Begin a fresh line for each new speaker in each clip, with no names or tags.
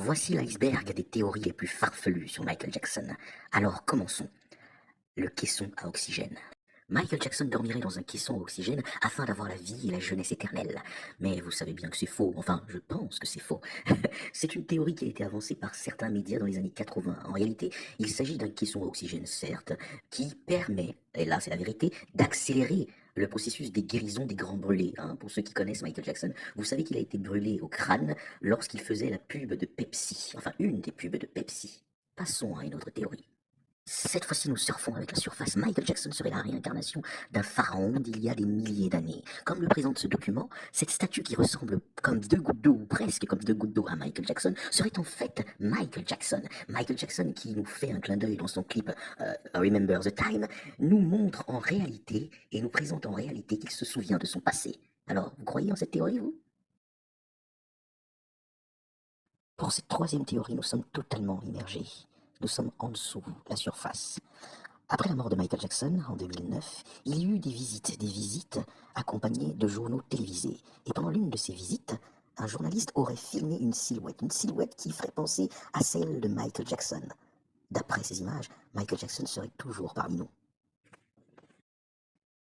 Voici l'iceberg des théories les plus farfelues sur Michael Jackson. Alors commençons. Le caisson à oxygène. Michael Jackson dormirait dans un caisson à oxygène afin d'avoir la vie et la jeunesse éternelle. Mais vous savez bien que c'est faux, enfin je pense que c'est faux. C'est une théorie qui a été avancée par certains médias dans les années 80. En réalité, il s'agit d'un caisson à oxygène, certes, qui permet, et là c'est la vérité, d'accélérer le processus des guérisons des grands brûlés. Pour ceux qui connaissent Michael Jackson, vous savez qu'il a été brûlé au crâne lorsqu'il faisait la pub de Pepsi, enfin une des pubs de Pepsi. Passons à une autre théorie. Cette fois-ci, nous surfons avec la surface. Michael Jackson serait la réincarnation d'un pharaon d'il y a des milliers d'années. Comme le présente ce document, cette statue qui ressemble comme deux gouttes d'eau, ou presque comme deux gouttes d'eau à Michael Jackson, serait en fait Michael Jackson. Michael Jackson, qui nous fait un clin d'œil dans son clip Remember the Time, nous montre en réalité et nous présente en réalité qu'il se souvient de son passé. Alors, vous croyez en cette théorie, vous? Pour cette troisième théorie, nous sommes totalement immergés. Nous sommes en dessous, la surface. Après la mort de Michael Jackson, en 2009, il y eut des visites accompagnées de journaux télévisés. Et pendant l'une de ces visites, un journaliste aurait filmé une silhouette qui ferait penser à celle de Michael Jackson. D'après ces images, Michael Jackson serait toujours parmi nous.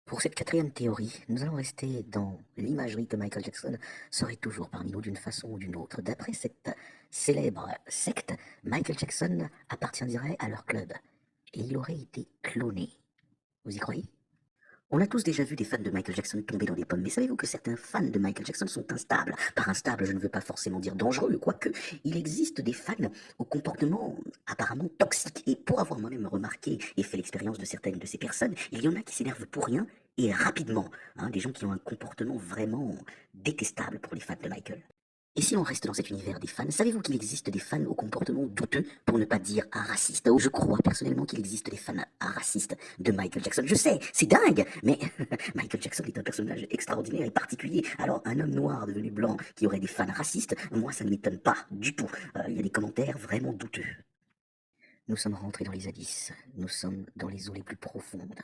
Pour cette quatrième théorie, nous allons rester dans l'imagerie que Michael Jackson serait toujours parmi nous d'une façon ou d'une autre. D'après cette célèbre secte, Michael Jackson appartiendrait à leur club et il aurait été cloné. Vous y croyez? On a tous déjà vu des fans de Michael Jackson tomber dans des pommes, mais savez-vous que certains fans de Michael Jackson sont instables? Par instable, je ne veux pas forcément dire dangereux, quoique il existe des fans au comportement apparemment toxique. Et pour avoir moi-même remarqué et fait l'expérience de certaines de ces personnes, il y en a qui s'énervent pour rien et rapidement. Des gens qui ont un comportement vraiment détestable pour les fans de Michael. Et si on reste dans cet univers des fans, savez-vous qu'il existe des fans au comportement douteux, pour ne pas dire racistes? Je crois personnellement qu'il existe des fans racistes de Michael Jackson. Je sais, c'est dingue, mais Michael Jackson est un personnage extraordinaire et particulier. Alors un homme noir devenu blanc qui aurait des fans racistes, moi ça ne m'étonne pas du tout. Il y a des commentaires vraiment douteux. Nous sommes rentrés dans les abysses, nous sommes dans les eaux les plus profondes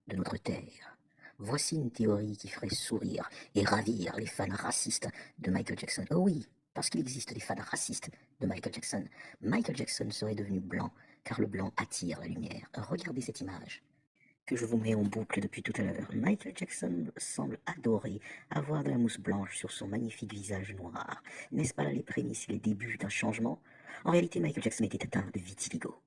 de notre terre. Voici une théorie qui ferait sourire et ravir les fans racistes de Michael Jackson. Oh oui, parce qu'il existe des fans racistes de Michael Jackson. Michael Jackson serait devenu blanc, car le blanc attire la lumière. Regardez cette image que je vous mets en boucle depuis tout à l'heure. Michael Jackson semble adorer avoir de la mousse blanche sur son magnifique visage noir. N'est-ce pas là les prémices et les débuts d'un changement? En réalité, Michael Jackson était atteint de vitiligo.